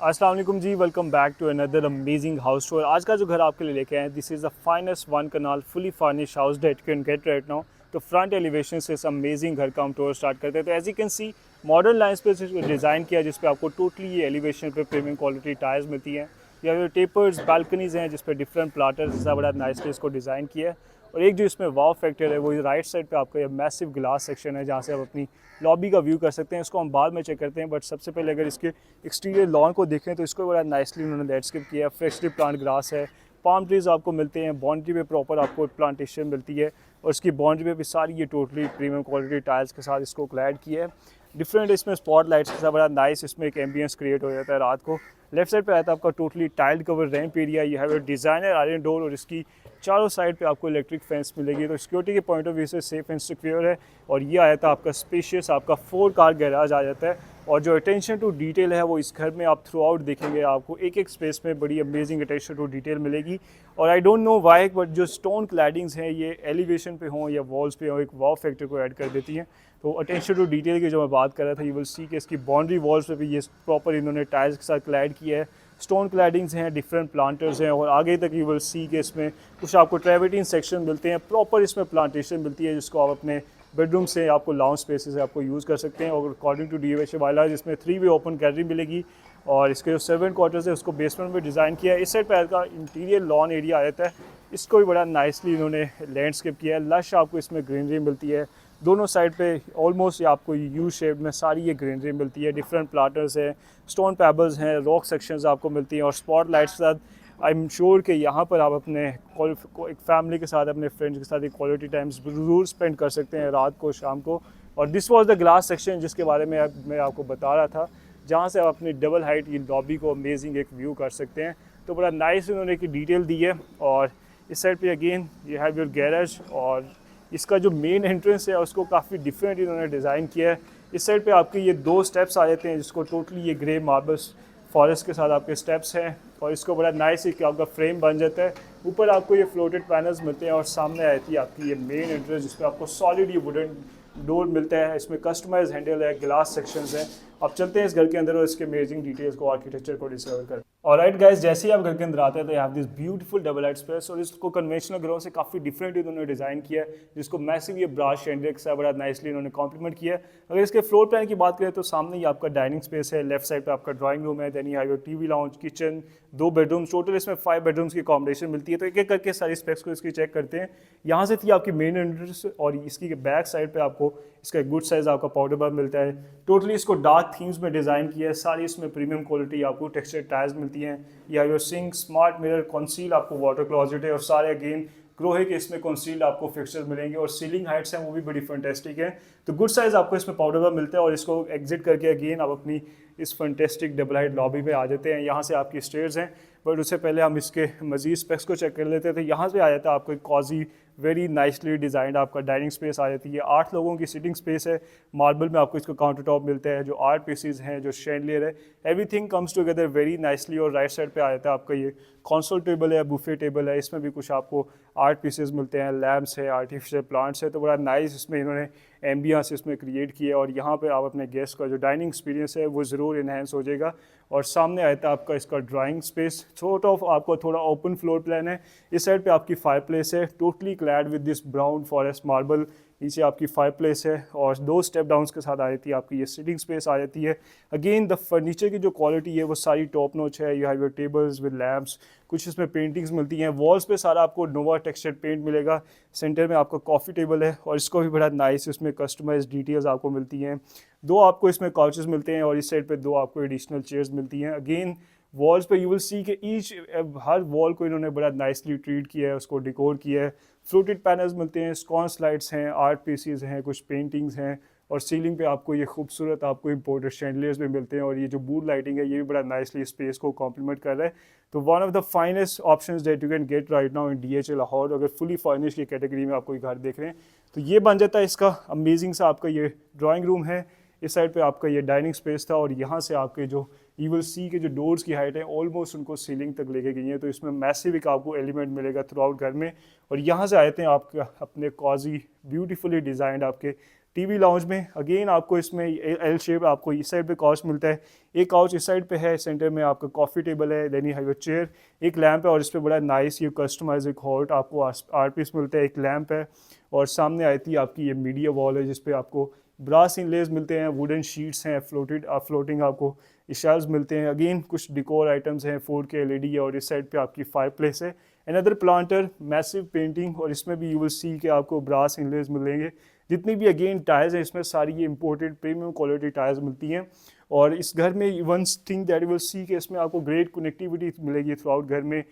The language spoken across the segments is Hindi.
अस्सलाम वालेकुम जी, welcome back to another amazing house tour. आज का जो घर आपके लिए लेके आए हैं, this is the finest one kanal fully furnished house that you can get right now. तो फ्रंट एलिवेशन से इस अमेजिंग घर का हम टूर स्टार्ट करते हैं। तो as you can see modern lines पे डिज़ाइन किया है, जिस पे आपको टोटली ये एलिवेशन पे प्रीमियम क्वालिटी टायर्स मिलती हैं। या फिर टेपर्स बालकनीज़ हैं जिस पे डिफरेंट प्लाटर्स जैसा बड़ा नाइसली इसको डिज़ाइन किया है। और एक जो इसमें वाव फैक्टर है वो राइट साइड पे आपका ये मैसिव ग्लास सेक्शन है, जहाँ से आप अपनी लॉबी का व्यू कर सकते हैं। इसको हम बाद में चेक करते हैं, बट सबसे पहले अगर इसके एक्सटीरियर लॉन को देखें तो इसको बड़ा नाइसली उन्होंने लैंडस्केप किया है। फ्रेशली प्लांट ग्रास है, पाम ट्रीज आपको मिलते हैं, बाउंड्री पे प्रॉपर आपको प्लांटेशन मिलती है। और इसकी बाउंड्री पे भी सारी ये टोटली प्रीमियम क्वालिटी टाइल्स के साथ इसको क्लैड किया है। डिफरेंट इसमें स्पॉट लाइट्स के साथ बड़ा नाइस इसमें एक एम्बियंस क्रिएट हो जाता है रात को। लेफ्ट साइड पे आता है आपका totally tiled cover ramp area. ये है डिज़ाइनर आयरन डोर और इसकी चारों साइड पे आपको इलेक्ट्रिक फेंस मिलेगी। तो सिक्योरिटी के पॉइंट ऑफ व्यू से सेफ एंड सिक्योर है। और ये आया था आपका स्पेशियस आपका 4 कार गैराज आ जाता है। और जो अटेंशन टू डिटेल है वो इस घर में आप थ्रू आउट देखेंगे, आपको एक एक स्पेस में बड़ी अमेजिंग अटेंशन टू डिटेल मिलेगी। और I don't know why, but जो स्टोन क्लैडिंग्स हैं ये एलिवेशन पे हों या वॉल्स पे हों, एक वाव फैक्टर को ऐड कर देती हैं। तो अटेंशन टू डिटेल की जो मैं बात कर रहा था, यू विल सी कि इसकी बाउंड्री वॉल्स पे भी ये प्रॉपर इन्होंने टाइल्स के साथ क्लैड किया है। स्टोन क्लैडिंग्स हैं, डिफरेंट प्लांटर्स हैं। और आगे तक यू विल सी कि इसमें कुछ आपको ट्रेवर्टीन सेक्शन मिलते हैं, प्रॉपर इसमें प्लांटेशन मिलती है, जिसको आप अपने बेडरूम से आपको लाउंज स्पेसेस आपको यूज़ कर सकते हैं। और अकॉर्डिंग टू DOH वाइलाज इसमें 3 वे ओपन गैलरी मिलेगी। और इसके जो सर्वेंट क्वार्टर्स है उसको बेसमेंट में डिज़ाइन किया है। इस साइड पर का इंटीरियर लॉन एरिया आ जाता है, इसको भी बड़ा नाइसली इन्होंने लैंडस्केप किया है। लश आपको इसमें ग्रीनरी मिलती है दोनों साइड पे, ऑलमोस्ट आपको यू शेप में सारी ये ग्रीनरी मिलती है। डिफरेंट प्लाटर्स हैं, स्टोन पैबल्स हैं, रॉक सेक्शंस आपको मिलती हैं। और स्पॉट लाइट्स के साथ आई एम श्योर कि यहाँ पर आप अपने एक फैमिली के साथ, अपने फ्रेंड्स के साथ एक क्वालिटी टाइम ज़रूर स्पेंड कर सकते हैं रात को, शाम को। और this was the glass section जिसके बारे में मैं आपको बता रहा था, जहाँ से आप अपनी डबल हाइट की लॉबी को अमेजिंग एक व्यू कर सकते हैं। तो बड़ा नाइस उन्होंने एक डिटेल दी है। और इस साइड पे अगेन ये हैव योर गैरेज। और इसका जो मेन एंट्रेंस है उसको काफ़ी डिफरेंट इन्होंने डिज़ाइन किया है। इस साइड पे आपके ये 2 स्टेप्स आ जाते हैं, जिसको टोटली ये ग्रे मार्बल्स फॉरेस्ट के साथ आपके स्टेप्स हैं। और इसको बड़ा नाइस कि आपका फ्रेम बन जाता है। ऊपर आपको ये फ्लोटेड पैनल्स मिलते हैं। और सामने आती है आपकी ये मेन एंट्रेंस, जिसमें आपको सॉलिड ये वुडन डोर मिलता है। इसमें कस्टमाइज हैंडल है, ग्लास सेक्शंस हैं। अब चलते हैं इस घर के अंदर और इसके अमेजिंग डिटेल्स को, आर्किटेक्चर को डिस्कवर करते हैं। ऑलराइट गाइस, जैसे ही आप घर के अंदर आते हैं तो have this beautiful double height space. और इसको कन्वेंशनल घरों से काफ़ी डिफरेंट इन्होंने डिज़ाइन किया है, जिसको मैसिव ये ब्रास शेंडर के साथ बड़ा नाइसली इन्होंने कॉम्प्लीमेंट किया है। अगर इसके फ्लोर प्लान की बात करें तो सामने ही आपका डाइनिंग स्पेस है, लेफ्ट साइड पे आपका ड्राइंग रूम है, then you have your TV lounge, kitchen, 2 bedrooms, total इसमें 5 बेडरूम्स की अकोमोडेशन मिलती है। तो एक एक करके सारी स्पेक्स को इसकी चेक करते हैं। यहाँ से थी आपकी मेन एंट्रेंस और इसकी बैक साइड पे आपको इसका एक गुड साइज आपका पाउडर बब मिलता है। टोटली इसको डार्क थीम्स में डिज़ाइन किया है। सारी इसमें प्रीमियम क्वालिटी आपको टेक्सचर टाइल्स मिलती हैं। या your sink, smart mirror, conceal आपको वाटर क्लोजेट है। और सारे अगेन ग्रोहे के इसमें कंसील्ड आपको फिक्सचर मिलेंगे। और सीलिंग हाइट्स हैं वो भी बड़ी फैंटेस्टिक है। तो गुड साइज आपको इसमें पाउडर बब मिलता है। और इसको एग्जिट करके अगेन आप अपनी इस फैंटेस्टिक डबल हाइट लॉबी पे आ जाते हैं। यहाँ से आपकी स्टेयर्स हैं, बट उससे पहले हम इसके मजीद स्पेक्स को चेक कर लेते थे। यहाँ से आ जाता है आपको एक कॉजी वेरी नाइसली डिज़ाइंड आपका डाइनिंग स्पेस आ जाती है। 8 लोगों की सिटिंग स्पेस है। मार्बल में आपको इसको काउंटर टॉप मिलता है, जो आर्ट पीसीज हैं, जो शैंडलियर है, everything comes together very nicely. और राइट साइड पे आ जाता है आपका ये कंसोल टेबल है, बुफे टेबल है। इसमें भी कुछ आपको आर्ट पीसेस मिलते हैं, लैम्प्स है, आर्टिफिशियल प्लांट्स है। तो बड़ा नाइस इसमें इन्होंने एम्बियंस इसमें क्रिएट किया। और यहाँ पे आप अपने गेस्ट का जो डाइनिंग एक्सपीरियंस है वो ज़रूर इन्हेंस हो जाएगा। और सामने आता है आपका इसका ड्राइंग स्पेस, सॉर्ट ऑफ आपको थोड़ा ओपन फ्लोर प्लान है। इस साइड पे आपकी फायर प्लेस है, totally clad with this brown forest marble. नीचे आपकी फायर प्लेस है और 2 स्टेप डाउन्स के साथ आ जाती है आपकी ये सिटिंग स्पेस आ जाती है। अगेन द फर्नीचर की जो क्वालिटी है वो सारी टॉप नॉच है। You have your tables with lamps, कुछ इसमें पेंटिंग्स मिलती हैं। वॉल्स पे सारा आपको नोवा टेक्सचर पेंट मिलेगा। सेंटर में आपका कॉफ़ी टेबल है और इसको भी बड़ा नाइस इसमें कस्टमाइज डिटेल्स आपको मिलती हैं। 2 आपको इसमें काउचेस मिलते हैं और इस साइड पे 2 आपको एडिशनल चेयर्स मिलती हैं। अगेन वॉल्स पे यू विल सी कि ईच हर वॉल को इन्होंने बड़ा नाइसली ट्रीट किया है, उसको डिकोर किया है। फ्लोटेड पैनल्स मिलते हैं, स्कॉन्स लाइट्स हैं, आर्ट पीसीज हैं, कुछ पेंटिंग्स हैं। और सीलिंग पे आपको ये खूबसूरत आपको इम्पोर्टेड शैंडलियर्स भी मिलते हैं। और ये जो बूट लाइटिंग है ये भी बड़ा नाइसली स्पेस को कॉम्प्लीमेंट कर रहा है। तो one of the finest options that you can get right now in DHA Lahore. अगर फुली फर्निश की कैटेगरी में आपको ये घर देख रहे हैं तो ये बन जाता है इसका अमेजिंग सा आपका ये ड्राइंग रूम है। इस साइड पे आपका ये डाइनिंग स्पेस था। और यहाँ से आपके जो यू विल सी के जो डोर्स की हाइट है ऑलमोस्ट उनको सीलिंग तक लेके गई है। तो इसमें मैसिव एक आपको एलिमेंट मिलेगा थ्रू आउट घर में। और यहाँ से आते हैं आपके अपने कॉजी ब्यूटीफुली डिज़ाइंड आपके टीवी लाउंज में अगेन आपको इसमें एल शेप आपको इस साइड पे काउच मिलता है, एक काउच इस साइड पे है, सेंटर में आपका कॉफ़ी टेबल है, then you have your chair, एक लैंप है और इस पे बड़ा नाइस ये कस्टमाइज एक हॉट आपको आर्ट पीस मिलता है, एक लैंप है और सामने आती है आपकी ये मीडिया वॉल है जिसपे आपको ब्रास इनलेज मिलते हैं, वुडन शीट्स हैं, फ्लोटिंग आपको शेल्व्स मिलते हैं। अगेन कुछ डिकोर आइटम्स हैं, 4K LED है और इस साइड पे आपकी फायर प्लेस है, अनदर प्लांटर, मैसिव पेंटिंग और इसमें भी यू विल सी कि आपको ब्रास इनलेज मिलेंगे। जितनी भी अगेन टायर्स हैं इसमें सारी ये इंपोर्टेड प्रीमियम क्वालिटी टायर्स मिलती हैं और इस घर में one thing that you will see कि इसमें आपको ग्रेट कनेक्टिविटी मिलेगी थ्रू आउट घर में।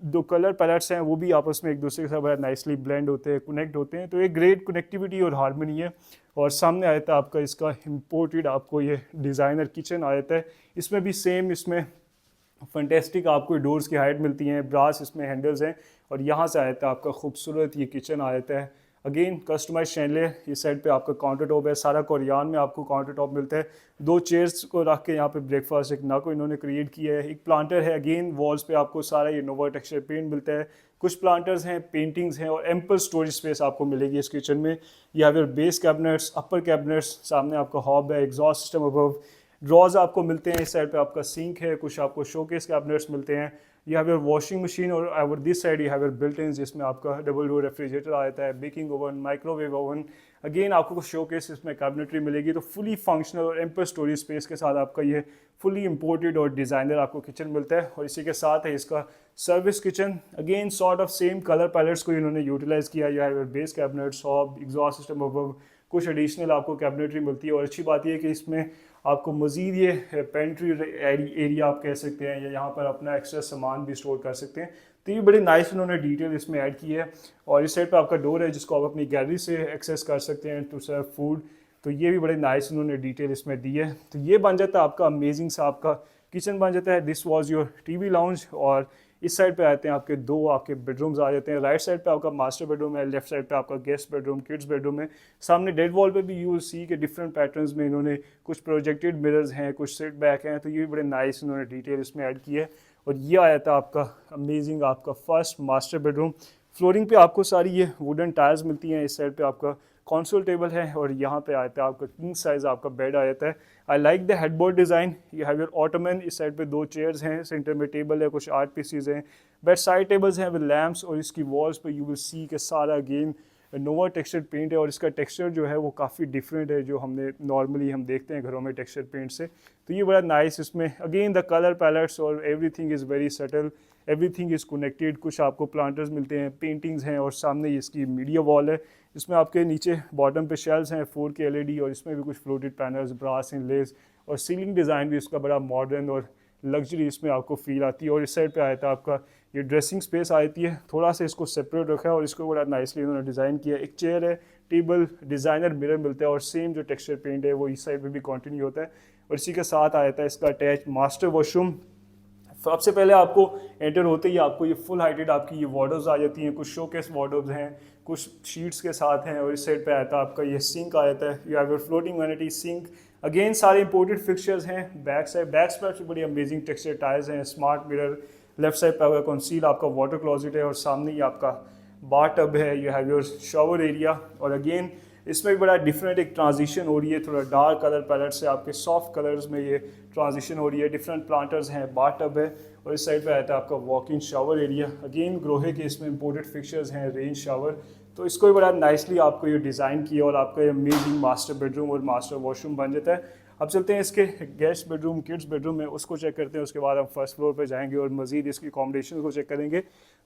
दो कलर पैलेट्स हैं वो भी आपस में एक दूसरे के साथ बड़ा नाइसली ब्लेंड होते हैं, कनेक्ट होते हैं, तो एक ग्रेट कनेक्टिविटी और हारमोनी है। और सामने आया था आपका इसका इम्पोर्टेड आपको ये डिज़ाइनर किचन आया था, इसमें भी सेम इसमें फंटेस्टिक आपको डोर्स की हाइट मिलती हैं, ब्रास इसमें हैंडल्स हैं और यहाँ से आया था आपका खूबसूरत ये किचन आया था। अगेन कस्टमाइज शैंडलियर, इस साइड पे आपका काउंटर टॉप है, सारा कोरियान में आपको काउंटर टॉप मिलता है, दो चेयर्स को रख के यहाँ पे ब्रेकफास्ट एक ना को इन्होंने क्रिएट किया है, एक प्लांटर है, अगेन वॉल्स पे आपको सारा ये नोवा टेक्सचर पेंट मिलता है, कुछ प्लांटर्स हैं, पेंटिंग्स हैं और एम्पल स्टोरेज स्पेस आपको मिलेगी इस किचन में। यह have your base cabinets, upper cabinets, सामने आपका हॉब है, एग्जॉस्ट सिस्टम अबव, ड्रॉज आपको मिलते हैं, इस साइड पे आपका सिंक है, कुछ आपको शोकेस कैबिनेट्स मिलते हैं। You have your washing machine और over this side you have your built in जिसमें आपका डबल डोर रेफ्रिजरेटर आता है, baking oven, microwave oven, again आपको कुछ शोकेस इसमें कैबिनेटरी मिलेगी। तो फुली फंक्शनल और एम्पर स्टोरेज स्पेस के साथ आपका ये फुली इंपोर्टेड और डिज़ाइनर आपको किचन मिलता है और इसी के साथ है इसका service kitchen. Again sort of same colour palettes को इन्होंने यूटिलाइज किया, you have your base cabinet, hob, exhaust system above, कुछ एडिशनल आपको कैबिनेटरी मिलती है और अच्छी बात यह है कि इसमें आपको मज़ीद ये पेंट्री एरिया आप कह सकते हैं या यहाँ पर अपना एक्स्ट्रा सामान भी स्टोर कर सकते हैं। तो ये बड़ी नाइस उन्होंने डिटेल इसमें ऐड की है और इस साइड पे आपका डोर है जिसको आप अपनी गैलरी से एक्सेस कर सकते हैं टू सर्व फूड। तो ये भी बड़े नाइस उन्होंने डिटेल इसमें दी है। तो ये बन जाता है आपका अमेजिंग सा आपका किचन बन जाता है। This was your TV lounge और इस साइड पे आते हैं आपके दो आपके बेडरूम्स आ जाते हैं। राइट साइड पे आपका मास्टर बेडरूम है, लेफ्ट साइड पे आपका गेस्ट बेडरूम, किड्स बेडरूम है। सामने डेड वॉल पे भी यू सी के डिफरेंट पैटर्न्स में इन्होंने कुछ प्रोजेक्टेड मिरर्स हैं, कुछ सेट बैक हैं, तो ये भी बड़े नाइस इन्होंने डिटेल इसमें ऐड की है। और ये आया था आपका अमेजिंग आपका फर्स्ट मास्टर बेडरूम। फ्लोरिंग पे आपको सारी ये वुडन टायर्स मिलती हैं, इस साइड पे आपका कंसोल टेबल है और यहाँ पे आता है आपका किंग साइज आपका बेड आ जाता है। I like the headboard design. You have your Ottoman, इस साइड पे दो चेयर्स हैं, सेंटर में टेबल है, कुछ आर्ट पीसीज हैं, बेड साइड टेबल्स हैं विद लैम्प्स और इसकी वॉल्स पे यू विल सी के सारा अगेन नोवा टेक्सचर पेंट है और इसका टेक्सचर जो है वो काफ़ी डिफरेंट है जो हमने नॉर्मली हम देखते हैं घरों में टेक्सचर पेंट से। तो ये बड़ा नाइस इसमें अगेन द कलर पैलेट्स और everything is very subtle, everything is connected. कुछ आपको प्लांटर्स मिलते हैं, पेंटिंग्स हैं और सामने इसकी मीडिया वॉल है। इसमें आपके नीचे बॉटम पे शेल्व्स हैं 4K LED और इसमें भी कुछ फ्लोटेड पैनल्स, ब्रास इनलेज और सीलिंग डिज़ाइन भी इसका बड़ा मॉडर्न और लग्जरी इसमें आपको फील आती है। और इस साइड पे आया था आपका ये ड्रेसिंग स्पेस आती है, थोड़ा सा इसको सेपरेट रखा है और इसको बड़ा नाइसली उन्होंने डिज़ाइन किया। एक चेयर है, टेबल, डिज़ाइनर मिरर मिलता है और सेम जो टेक्सचर पेंट है वो इस साइड पे भी कंटिन्यू होता है। और इसी के साथ आया था इसका अटैच मास्टर वॉशरूम। सबसे पहले आपको एंटर होते ही आपको ये फुल हाइटेड आपकी ये वार्डरोब्स आ जाती हैं, कुछ शोकेस वार्डरोब्स हैं, कुछ शीट्स के साथ हैं और इस साइड पे आया था आपका ये सिंक आया था। You have your floating vanity sink, again सारे इंपोर्टेड फिक्सचर्स हैं। बैक साइड पे बड़ी अमेजिंग टेक्सचर टाइल्स हैं, स्मार्ट मिरर, लेफ्ट साइड पे आपका कंसील आपका वाटर क्लोजेट है और सामने ही आपका बाथ टब है। You have your shower area और अगेन इसमें भी बड़ा डिफरेंट एक ट्रांजिशन हो रही है, थोड़ा डार्क कलर पैलेट से आपके सॉफ्ट कलर्स में ये ट्रांजिशन हो रही है। डिफरेंट प्लांटर्स हैं, बाथ टब है और इस साइड पे आया था आपका walk in shower area. Again Grohe के इसमें इंपोर्टेड फिक्सचर्स हैं, रेन शावर। तो इसको भी बड़ा नाइसली आपको ये डिज़ाइन किया और आपका ये अमेजिंग मास्टर बेडरूम और मास्टर वॉशरूम बन जाता है। अब चलते हैं इसके गेस्ट बेडरूम, किड्स बेडरूम में, उसको चेक करते हैं। उसके बाद हम फर्स्ट फ्लोर पे जाएंगे और मज़ीद इसकी अकोमोडेशन को चेक करेंगे।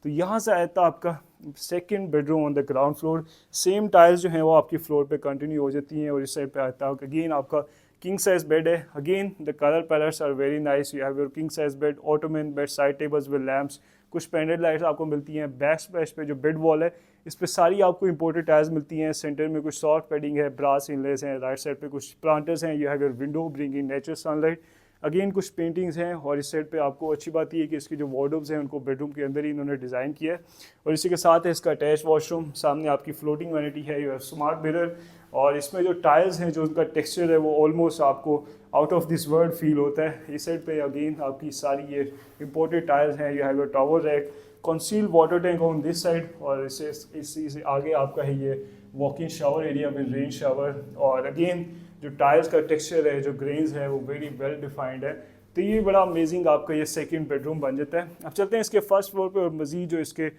तो यहाँ से आया था आपका second bedroom on the ground floor. Same tiles जो हैं वो आपकी फ्लोर पे कंटिन्यू हो जाती हैं और इस साइड पे आता है अगेन आपका किंग साइज बेड है। Again the colour palettes are very nice. You have your king size bed, ottoman bed, side tables with lamps, कुछ पेंडेड लाइट्स आपको मिलती हैं। बैक स्पेस पे जो बेड वॉल है इस पे सारी आपको इंपोर्टेड टाइल्स मिलती हैं। सेंटर में कुछ सॉफ्ट पैडिंग है, ब्रास इनलेस हैं, राइट साइड पे कुछ प्लांटर्स हैं। You have your window bringing natural sunlight. Again कुछ पेंटिंग्स हैं और इस साइड पे आपको अच्छी बात ये है कि इसकी जो वार्डरोब्स हैं उनको बेडरूम के अंदर ही इन्होंने डिज़ाइन किया है। और इसी के साथ है इसका अटैच वॉशरूम। सामने आपकी फ्लोटिंग वैनिटी है, यू हैव स्मार्ट मिरर और इसमें जो टाइल्स हैं जो उनका टेक्सचर है वो ऑलमोस्ट आपको out of this world feel होता है। इस साइड पे अगेन आपकी सारी ये इंपोर्टेड टाइल्स हैं। You have your tower rack, conceal water tank on this side और इससे आगे आपका है ये walk in shower area with rain shower, और अगेन जो टाइल्स का टेक्सचर है, जो ग्रेन्स है वो वेरी वेल डिफाइंड है। तो ये बड़ा अमेजिंग आपका ये सेकंड बेडरूम बन जाता है। अब चलते हैं इसके फर्स्ट फ्लोर पे, और मज़ीद जो इसके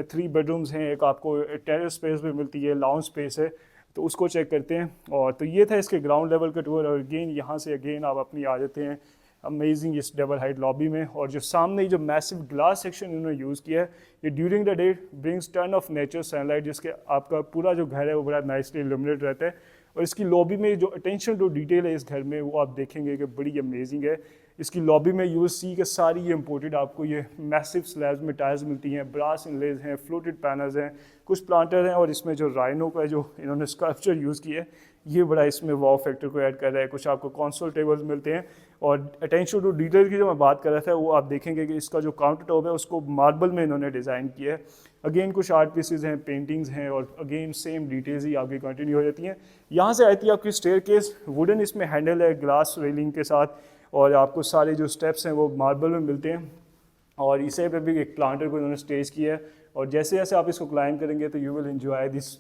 3 बेडरूम्स हैं, एक आपको टेरेस स्पेस भी मिलती है, लाउंज स्पेस है, तो उसको चेक करते हैं। और तो ये था इसके ग्राउंड लेवल का टूर, और अगेन यहाँ से अगेन आप अपनी आ जाते हैं अमेजिंग इस डबल हाइट लॉबी में। और जो सामने जो मैसिव ग्लास सेक्शन इन्होंने यूज़ किया है, ये during the day brings turn off nature sunlight, जिसके आपका पूरा जो घर है वो बड़ा नाइसली इल्यूमिनेट रहता है। और इसकी लॉबी में जो अटेंशन टू डिटेल है इस घर में, वो आप देखेंगे कि बड़ी अमेजिंग है। इसकी लॉबी में यू विल सी के सारी ये इम्पोर्टेड आपको ये मैसिव स्लैब्स में टाइल्स मिलती हैं, ब्रास इनलेज हैं, फ्लोटेड पैनल्स हैं, कुछ प्लांटर हैं, और इसमें जो राइनो का जो इन्होंने स्कल्पचर यूज़ किया है, ये बड़ा इसमें वाव फैक्टर को ऐड कर रहा है। कुछ आपको कंसोल टेबल्स मिलते हैं, और अटेंशन टू डिटेल की जो मैं बात कर रहा था, वो आप देखेंगे कि इसका जो काउंटर टॉप है उसको मार्बल में इन्होंने डिज़ाइन किया है। अगेन कुछ आर्ट पीसेज हैं, पेंटिंग्स हैं, और अगेन सेम डिटेल्स ही आपकी कंटिन्यू हो जाती हैं। यहाँ से आती है आपकी स्टेयरकेस, वुडन इसमें हैंडल है ग्लास रेलिंग के साथ, और आपको सारे जो स्टेप्स हैं वो मार्बल में मिलते हैं। और इसे पे भी एक प्लांटर को इन्होंने स्टेज किया है, और जैसे जैसे आप इसको क्लाइंब करेंगे तो you will enjoy this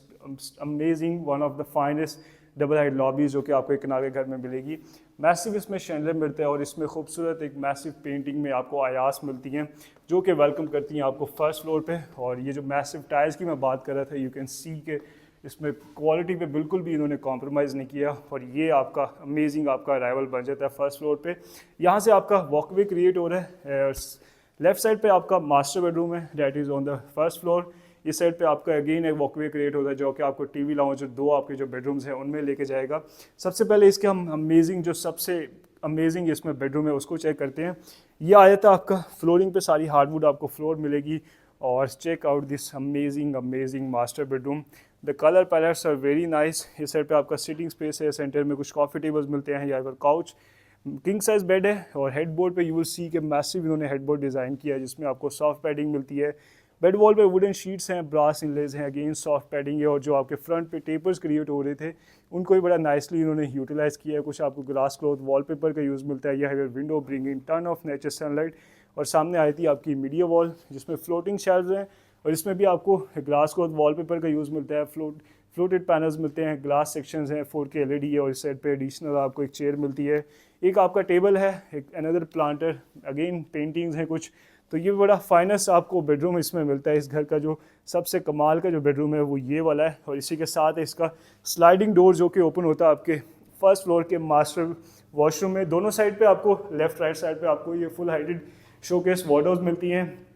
amazing one of the finest double height lobbies जो कि आपको एक किनारे घर में मिलेगी। मैसिव इसमें शैंडलर मिलता है, और इसमें खूबसूरत एक मैसिव पेंटिंग में आपको आयास मिलती हैं जो कि वेलकम करती हैं आपको फर्स्ट फ्लोर पे। और ये जो मैसिव टाइल्स की मैं बात कर रहा था, यू कैन सी के इसमें क्वालिटी पे बिल्कुल भी इन्होंने कॉम्प्रोमाइज़ नहीं किया, और ये आपका अमेजिंग आपका अराइवल बन जाता है फर्स्ट फ्लोर पे। यहाँ से आपका वॉकवे क्रिएट हो रहा है। लेफ्ट साइड पे आपका मास्टर बेडरूम है, that is on the first floor. इस साइड पे आपका अगेन एक वॉकवे क्रिएट होता है जो कि आपको टीवी लाउंज, 2 आपके जो बेडरूम्स हैं उनमें लेके जाएगा। सबसे पहले इसके हम अमेजिंग जो सबसे अमेजिंग इसमें बेडरूम है उसको चेक करते हैं। ये आ जाता है आपका फ्लोरिंग पे सारी हार्डवुड आपको फ्लोर मिलेगी, और check out this amazing master bedroom. The colour palettes are very nice. इस साइड पे आपका सिटिंग स्पेस है, सेंटर में कुछ कॉफ़ी टेबल्स मिलते हैं, या फिर काउच, किंग साइज बेड है, और हेडबोर्ड पे यू विल सी के मैसिव इन्होंने हेडबोर्ड डिज़ाइन किया है जिसमें आपको सॉफ्ट पैडिंग मिलती है। बेड वॉल पे वुडन शीट्स हैं, ब्रास इनलेज हैं, अगेन सॉफ्ट पैडिंग है, और जो आपके फ्रंट पे टेपर्स क्रिएट हो रहे थे उनको भी बड़ा नाइसली इन्होंने यूटिलाइज़ किया है। कुछ आपको ग्लास क्लॉथ वॉलपेपर का यूज़ मिलता है, या है window bringing turn off nature sunlight. और सामने आई थी आपकी मीडिया वॉल जिसमें फ्लोटिंग शेल्व्स हैं, और इसमें भी आपको ग्लास क्लॉथ वॉलपेपर का यूज़ मिलता है, फ्लोटेड पैनल्स मिलते हैं, ग्लास सेक्शंस हैं, 4K LED है, और इस साइड पे एडिशनल आपको एक चेयर मिलती है, एक आपका टेबल है, एक अनदर प्लांटर, अगेन पेंटिंग्स हैं कुछ। तो ये बड़ा फाइनेस्ट आपको बेडरूम इसमें मिलता है। इस घर का जो सबसे कमाल का जो बेडरूम है वो ये वाला है, और इसी के साथ इसका स्लाइडिंग डोर जो कि ओपन होता है आपके फर्स्ट फ्लोर के मास्टर वॉशरूम में। दोनों साइड पे आपको लेफ्ट राइट साइड पे आपको ये फुल हाइटेड शोकेस विंडोज मिलती हैं।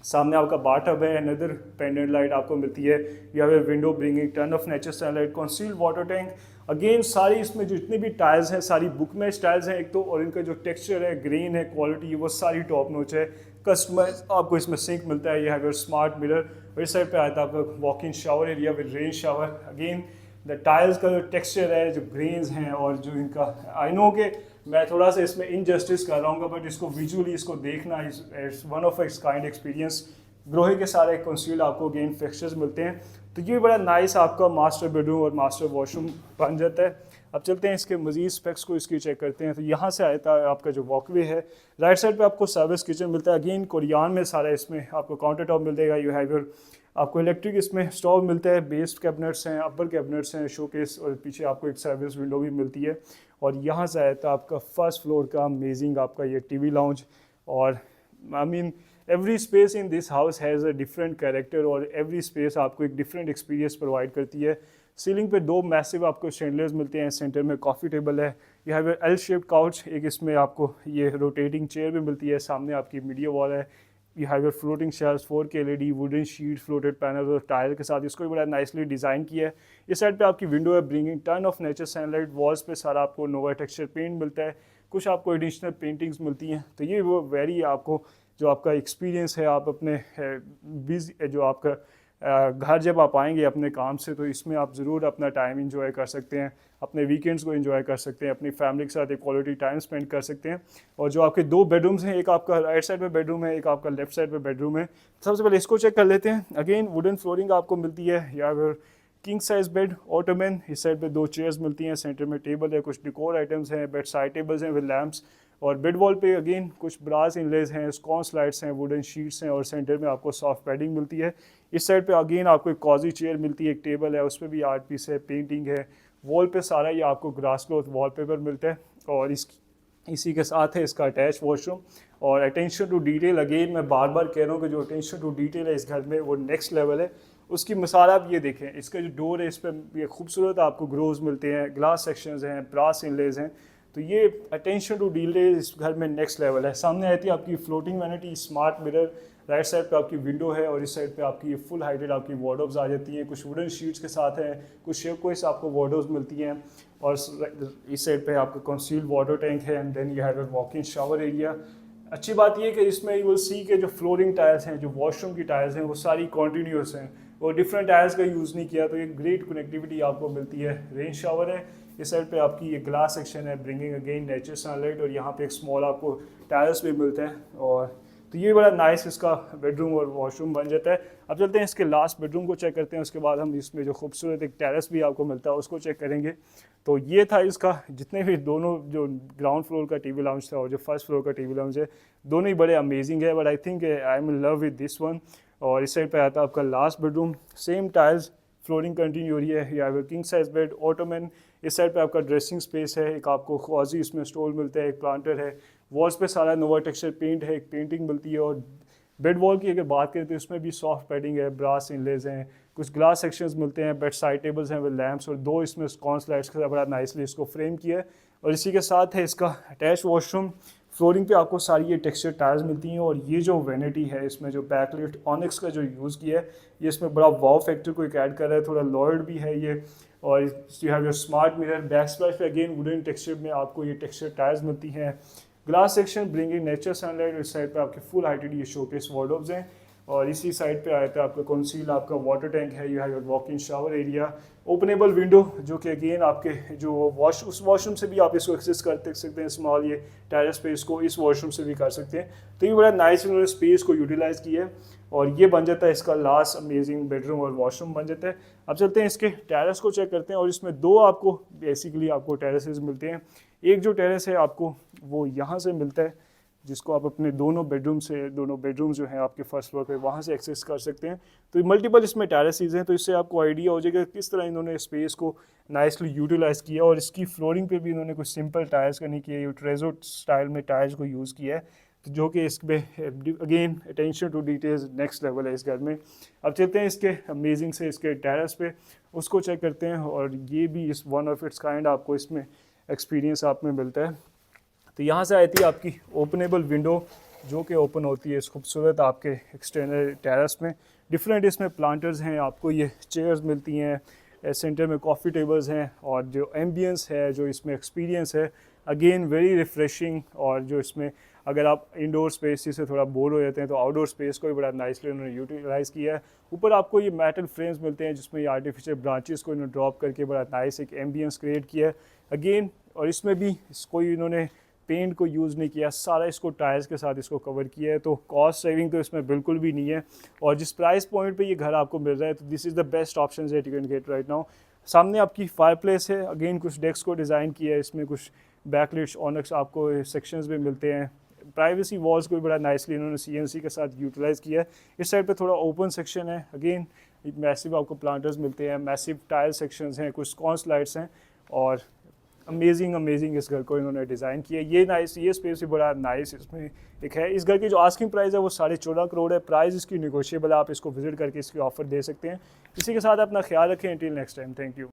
सामने आपका बाथटब है, अनदर पेंडेंट लाइट आपको मिलती है, या फिर window bringing turn off nature sunlight, concealed water tank. Again सारी इसमें जितनी भी टाइल्स हैं सारी बुक में टाइल्स हैं एक तो, और इनका जो टेक्सचर है, ग्रेन है, क्वालिटी वो सारी टॉप नॉच है। कस्टमाइज आपको इसमें सिंक मिलता है, यह है स्मार्ट मिरर, और इस साइड पे आता है आपका walk in shower area with rain shower. Again the tiles का जो टेक्सचर है, जो ग्रेन्स हैं, और जो इनका आई नो के मैं थोड़ा सा इसमें इनजस्टिस कर रहा हूँ, बट इसको विजुअली इसको देखना it's one of its kind experience. Grohe के सारे कंसील्ड आपको अगेन फिक्सचर्स मिलते हैं। तो ये बड़ा नाइस आपका मास्टर बेडरूम और मास्टर वॉशरूम बन जाता है। अब चलते हैं इसके मजीद स्पेक्स को इसकी चेक करते हैं। तो यहाँ से आता है आपका जो वॉकवे है, राइट साइड पे आपको सर्विस किचन मिलता है, अगेन कोरियान में सारा इसमें आपको काउंटर टॉप मिल जाएगा। यू हैव योर आपको इलेक्ट्रिक इसमें स्टोव मिलता है, बेस्ड कैबिनेट्स हैं, अपर कैबिनेट्स हैं, शोकेस, और पीछे आपको एक सर्विस विंडो भी मिलती है। और यहाँ से आता है आपका फर्स्ट फ्लोर का अमेजिंग आपका ये टीवी लाउंज। और I mean every space in this house has a different character, और एवरी स्पेस आपको एक डिफरेंट एक्सपीरियंस प्रोवाइड करती है। सीलिंग पे 2 मैसिव आपको शैंडलियर्स मिलते हैं, सेंटर में कॉफ़ी टेबल है, यह है एल शेप्ड काउच, एक इसमें आपको ये रोटेटिंग चेयर भी मिलती है, सामने आपकी मीडिया वॉल है, you have your floating shelves, 4K LED, wooden sheet, floated panel और टाइल के साथ इसको भी बड़ा नाइसली डिज़ाइन किया है। इस साइड पे आपकी विंडो है, bringing turn off nature sunlight, walls पे सारा आपको नोवा टेक्सचर पेंट मिलता है, कुछ आपको एडिशनल पेंटिंग्स मिलती हैं। तो ये वो वेरी आपको जो आपका एक्सपीरियंस है, आप अपने बिजी जो आपका घर जब आप आएंगे अपने काम से, तो इसमें आप ज़रूर अपना टाइम इंजॉय कर सकते हैं, अपने वीकेंड्स को एंजॉय कर सकते हैं, अपनी फैमिली के साथ एक क्वालिटी टाइम स्पेंड कर सकते हैं। और जो आपके 2 बेडरूम्स हैं, एक आपका राइट साइड पे बेडरूम है, एक आपका लेफ्ट साइड पे बेडरूम है। सबसे पहले इसको चेक कर लेते हैं। अगेन वुडन फ्लोरिंग आपको मिलती है, या फिर किंग साइज बेड, ऑटोमन। इस साइड पे 2 चेयर्स मिलती हैं, सेंटर में टेबल है, कुछ डिकोर आइटम्स हैं, बेड साइड टेबल्स हैं विद लैम्प्स, और बेड वॉल पे अगेन कुछ ब्रास इनलेज हैं, स्कॉन्स लाइट्स हैं, वुडन शीट्स हैं और सेंटर में आपको सॉफ्ट पैडिंग मिलती है। इस साइड पे अगेन आपको एक कॉजी चेयर मिलती है, एक टेबल है, उस पर भी आर्ट पीस है, पेंटिंग है। वॉल पे सारा ये आपको ग्रास क्लॉथ वॉलपेपर मिलता है और इसी के साथ है इसका अटैच वॉशरूम। और अटेंशन टू डिटेल, अगेन मैं बार बार कह रहा हूँ कि जो अटेंशन टू डिटेल है इस घर में वो नेक्स्ट लेवल है। उसकी मिसाल आप ये देखें, इसका जो डोर है इस पर ये खूबसूरत आपको ग्रोव्स मिलते हैं, ग्लास सेक्शंस हैं, ब्रास इनलेज हैं। तो ये अटेंशन टू डिटेल इस घर में नेक्स्ट लेवल है। सामने आती है आपकी floating vanity, smart mirror, right side पे आपकी विंडो है और इस साइड पे आपकी फुल हाइटेड आपकी वार्डरोब्स आ जाती हैं, कुछ वुडन शीट्स के साथ हैं, कुछ शेपकोइस आपको वार्डरोब्स मिलती हैं। और इस साइड पे आपका कंसील्ड वाटर टैंक है and then you have a walk in shower area. अच्छी बात यह है कि इसमें यू विल सी के जो फ्लोरिंग टाइल्स हैं, जो वॉशरूम की टाइल्स हैं, वो सारी कॉन्टीन्यूस हैं और डिफरेंट टाइल्स का यूज़ नहीं किया, तो एक ग्रेट कनेक्टिविटी आपको मिलती है। रेन शावर है, इस साइड पे आपकी ये ग्लास सेक्शन है, ब्रिंगिंग अगेन नेचर सनलाइट, और यहाँ पे एक स्मॉल आपको टाइल्स भी मिलते हैं। और तो ये बड़ा नाइस इसका बेडरूम और वॉशरूम बन जाता है। अब चलते हैं इसके लास्ट बेडरूम को चेक करते हैं, उसके बाद हम इसमें जो खूबसूरत एक टेरेस भी आपको मिलता है उसको चेक करेंगे। तो ये था इसका जितने भी दोनों, जो ग्राउंड फ्लोर का टीवी लाउंज था और जो फर्स्ट फ्लोर का टीवी लाउंज है, दोनों ही बड़े अमेजिंग है। But I think I am in love with this one. और इस साइड पे आता है आपका last bedroom, same tiles, flooring continue हो रही है, या किंग साइज बेड, ऑटोमन। इस साइड पे आपका ड्रेसिंग स्पेस है, एक आपको कॉजी इसमें स्टोर मिलता है, एक प्लांटर है, वॉल्स पे सारा नोवा टेक्सचर पेंट है, एक पेंटिंग मिलती है। और बेड वॉल की अगर बात करें तो इसमें भी सॉफ्ट पैडिंग है, ब्रास इनलेज हैं, कुछ ग्लास सेक्शंस मिलते हैं, बेड साइड टेबल्स हैं विद लैम्प्स, और दो इसमें स्कॉन्स लाइट्स के साथ बड़ा नाइसली इसको फ्रेम किया है। और इसी के साथ है इसका अटैच वॉशरूम। फ्लोरिंग पे आपको सारी ये टेक्सचर टाइल्स मिलती हैं। और ये जो वैनिटी है इसमें जो बैकलिफ्ट ऑनिक्स का जो यूज़ किया है, ये इसमें बड़ा वाव फैक्टर को एक ऐड कर रहा है, थोड़ा लॉयड भी है ये। और you have your smart mirror, back splash पे अगेन वुडन टेक्सचर में आपको ये टेक्सचर टाइल्स मिलती हैं। Glass section bringing nature sunlight, इस साइड पे आपके फुल हाइटेड ये शोकेस वार्डरोब्स हैं। और इसी साइड पे आया था आपका कंसील आपका वाटर टैंक है, you have your walk in shower area, openable window, जो कि अगेन आपके जो उस वॉशरूम से भी आप इसको एक्सेस कर सकते हैं, स्मॉल ये टेरेस स्पेस को इस वॉशरूम से भी कर सकते हैं। तो ये बड़ा नाइस इन्होंने स्पेस को यूटिलाइज किया है और ये बन जाता है इसका लास्ट अमेजिंग बेडरूम और वॉशरूम बन जाता है। अब चलते हैं इसके टेरेस को चेक करते हैं। और इसमें दो आपको बेसिकली आपको टेरेसेस मिलते हैं। एक जो टेरेस है आपको वो यहाँ से मिलता है, जिसको आप अपने दोनों बेडरूम जो हैं आपके फर्स्ट फ्लोर पे वहाँ से एक्सेस कर सकते हैं। तो मल्टीपल इसमें टेरेसेस हैं, तो इससे आपको आइडिया हो जाएगा किस तरह इन्होंने स्पेस को नाइसली यूटिलाइज़ किया। और इसकी फ्लोरिंग पे भी इन्होंने कुछ सिंपल टाइल्स का नहीं किया, ये ट्रेजो स्टाइल में टाइल्स को यूज़ किया है, तो जो कि इसमें again attention to details next level है इस घर में। अब चलते हैं इसके अमेजिंग से इसके टेरेस पे, उसको चेक करते हैं। और ये भी इस वन ऑफ इट्स काइंड आपको इसमें एक्सपीरियंस आप में मिलता है। तो यहाँ से आती है आपकी ओपनेबल विंडो, जो कि ओपन होती है इस खूबसूरत आपके एक्सटर्नल टेरेस में। डिफरेंट इसमें प्लांटर्स हैं, आपको ये चेयर्स मिलती हैं, सेंटर में कॉफ़ी टेबल्स हैं। और जो एम्बियंस है, जो इसमें एक्सपीरियंस है, अगेन वेरी रिफ्रेशिंग। और जो इसमें अगर आप इंडोर स्पेस से थोड़ा बोर हो जाते हैं तो आउटडोर स्पेस को भी बड़ा नाइसली उन्होंने यूटिलाइज़ किया है। ऊपर आपको ये मेटल फ्रेम्स मिलते हैं जिसमें ये आर्टिफिशियल ब्रांचेस को इन्होंने ड्रॉप करके बड़ा नाइस एक एम्बियंस क्रिएट किया है अगेन। और इसमें भी कोई इन्होंने पेंट को यूज़ नहीं किया, सारा इसको टाइल्स के साथ इसको कवर किया है। तो कॉस्ट सेविंग तो इसमें बिल्कुल भी नहीं है। और जिस प्राइस पॉइंट पे ये घर आपको मिल रहा है, तो this is the best option that you can get right now. सामने आपकी फायर प्लेस है, अगेन कुछ डेस्क को डिज़ाइन किया है, इसमें कुछ बैकलिट्स ऑनक्स आपको सेक्शंस भी मिलते हैं। प्राइवेसी वॉल्स को भी बड़ा नाइसली इन्होंने CNC के साथ यूटिलाइज़ किया है। इस साइड पे थोड़ा ओपन सेक्शन है, अगेन मैसिव आपको प्लांटर्स मिलते हैं, मैसिव टाइल सेक्शंस हैं, कुछ स्कॉन्स लाइट्स हैं। और अमेजिंग इस घर को इन्होंने डिज़ाइन किया। ये स्पेस भी बड़ा नाइस इसमें एक है। इस घर की जो आस्किंग प्राइस है वो 14.5 करोड़ है। प्राइस इसकी नेगोशिएबल है, आप इसको विजिट करके इसकी ऑफर दे सकते हैं। इसी के साथ अपना ख्याल रखें। Till next time, thank you.